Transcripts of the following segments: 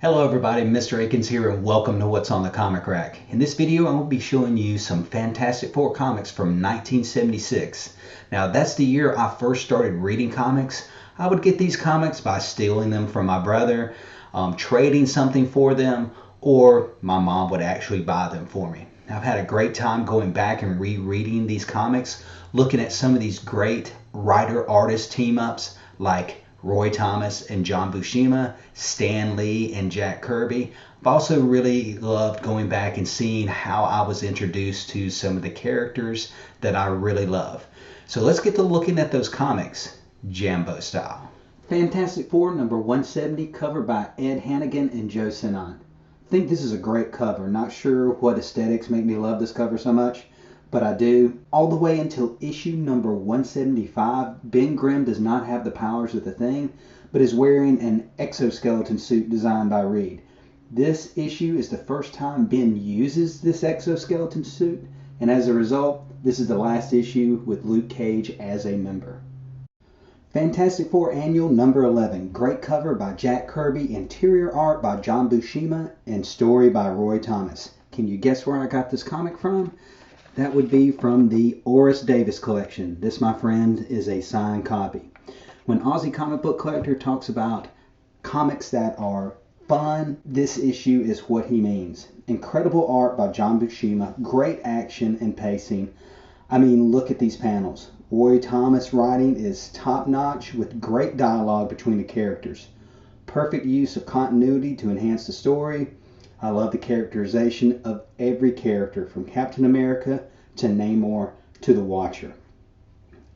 Hello everybody, Mr. Akins here and welcome to What's on the Comic Rack. In this video I'm going to be showing you some Fantastic Four comics from 1976. Now that's the year I first started reading comics. I would get these comics by stealing them from my brother, trading something for them, or my mom would actually buy them for me. Now, I've had a great time going back and rereading these comics, looking at some of these great writer-artist team-ups like Roy Thomas and John Buscema, Stan Lee and Jack Kirby. I've also really loved going back and seeing how I was introduced to some of the characters that I really love. So let's get to looking at those comics, Jambo style. Fantastic Four number 170, cover by Ed Hannigan and Joe Sinnott. I think this is a great cover. Not sure what aesthetics make me love this cover so much, but I do. All the way until issue number 175, Bengrimm does not have the powers of the Thing, but is wearing an exoskeleton suit designed by Reed. This issue is the first time Ben uses this exoskeleton suit, and as a result, this is the last issue with Luke Cage as a member. Fantastic Four Annual number 11, great cover by Jack Kirby, interior art by John Buscema, and story by Roy Thomas. Can you guess where I got this comic from? That would be from the Oris Davis collection. This, my friend, is a signed copy. When Aussie Comic Book Collector talks about comics that are fun, this issue is what he means. Incredible art by John Buscema, great action and pacing. I mean, look at these panels. Roy Thomas writing is top-notch with great dialogue between the characters. Perfect use of continuity to enhance the story. I love the characterization of every character, from Captain America to Namor to the Watcher.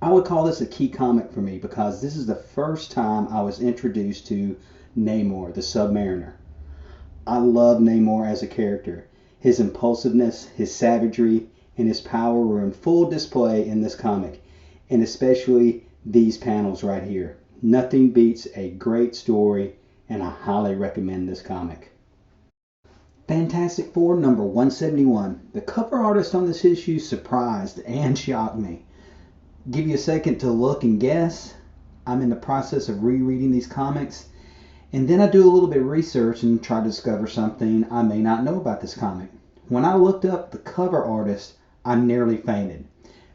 I would call this a key comic for me because this is the first time I was introduced to Namor, the submariner. I love Namor as a character. His impulsiveness, his savagery, and his power were in full display in this comic, and especially these panels right here. Nothing beats a great story, and I highly recommend this comic. Fantastic Four number 171. The cover artist on this issue surprised and shocked me. Give you a second to look and guess. I'm in the process of rereading these comics, and then I do a little bit of research and try to discover something I may not know about this comic. When I looked up the cover artist, I nearly fainted.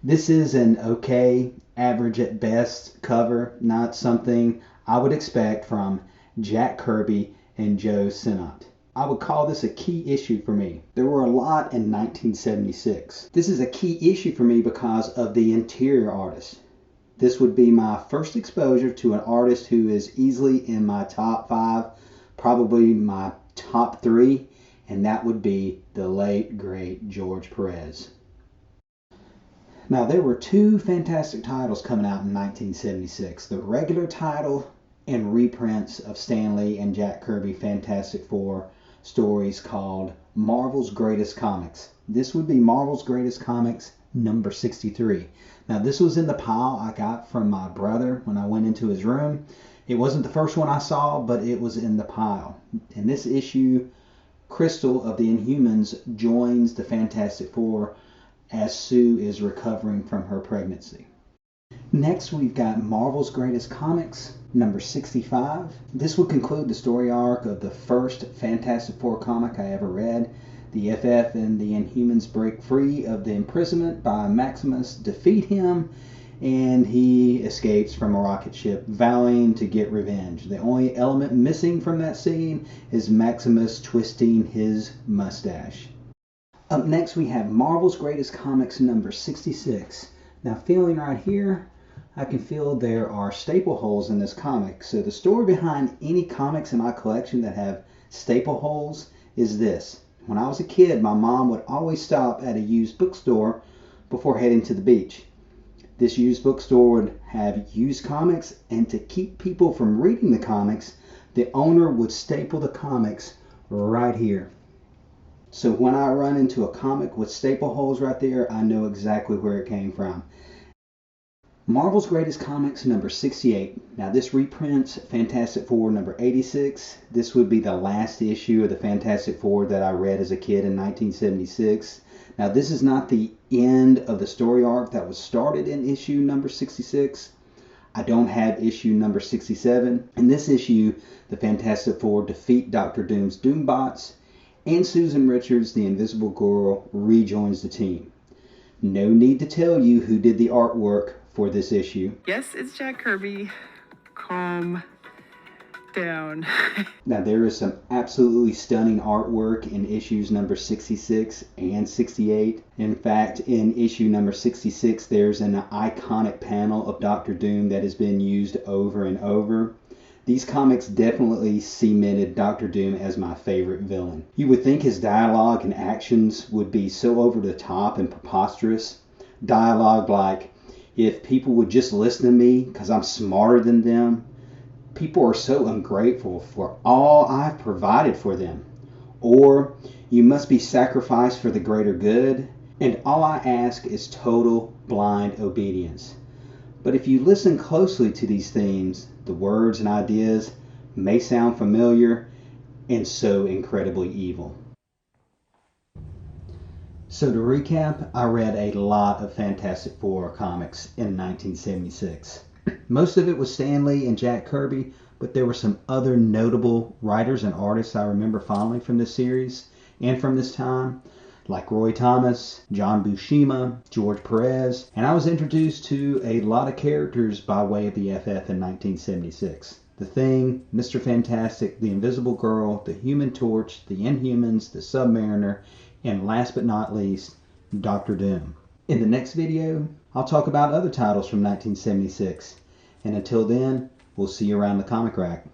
This is an okay, average at best cover, not something I would expect from Jack Kirby and Joe Sinnott. I would call this a key issue for me. There were a lot in 1976. This is a key issue for me because of the interior artist. This would be my first exposure to an artist who is easily in my top 5, probably my top 3, and that would be the late, great George Perez. Now, there were two fantastic titles coming out in 1976. The regular title and reprints of Stan Lee and Jack Kirby Fantastic Four stories called Marvel's Greatest Comics. This would be Marvel's Greatest Comics number 63. Now, this was in the pile I got from my brother when I went into his room. It wasn't the first one I saw, but it was in the pile. In this issue, Crystal of the Inhumans joins the Fantastic Four as Sue is recovering from her pregnancy. Next, we've got Marvel's Greatest Comics, number 65. This would conclude the story arc of the first Fantastic Four comic I ever read. The FF and the Inhumans break free of the imprisonment by Maximus, defeat him, and he escapes from a rocket ship, vowing to get revenge. The only element missing from that scene is Maximus twisting his mustache. Up next, we have Marvel's Greatest Comics number 66. Now, feeling right here, I can feel there are staple holes in this comic. So the story behind any comics in my collection that have staple holes is this. When I was a kid, my mom would always stop at a used bookstore before heading to the beach. This used bookstore would have used comics, and to keep people from reading the comics, the owner would staple the comics right here. So when I run into a comic with staple holes right there, I know exactly where it came from. Marvel's Greatest Comics number 68. Now this reprints Fantastic Four number 86. This would be the last issue of the Fantastic Four that I read as a kid in 1976. Now this is not the end of the story arc that was started in issue number 66. I don't have issue number 67. In this issue, the Fantastic Four defeat Doctor Doom's Doombots, and Susan Richards, the Invisible Girl, rejoins the team. No need to tell you who did the artwork for this issue. Yes, it's Jackkirby. Calm down. Now, there is some absolutely stunning artwork in issues number 66 and 68. In fact, in issue number 66, there's an iconic panel of Doctor Doom that has been used over and over. These comics definitely cemented Doctor Doom as my favorite villain. You would think his dialogue and actions would be so over the top and preposterous. Dialogue like, if people would just listen to me because I'm smarter than them. People are so ungrateful for all I've provided for them. Or, you must be sacrificed for the greater good, and all I ask is total blind obedience. But if you listen closely to these themes, the words and ideas may sound familiar and so incredibly evil. So to recap, I read a lot of Fantastic Four comics in 1976. Most of it was Stan Lee and Jack Kirby, but there were some other notable writers and artists I remember fondly from this series and from this time, like Roy Thomas, John Buscema, George Perez, and I was introduced to a lot of characters by way of the FF in 1976. The Thing, Mr. Fantastic, the Invisible Girl, the Human Torch, the Inhumans, the Submariner, and last but not least, Doctor Doom. In the next video, I'll talk about other titles from 1976. And until then, we'll see you around the comic rack.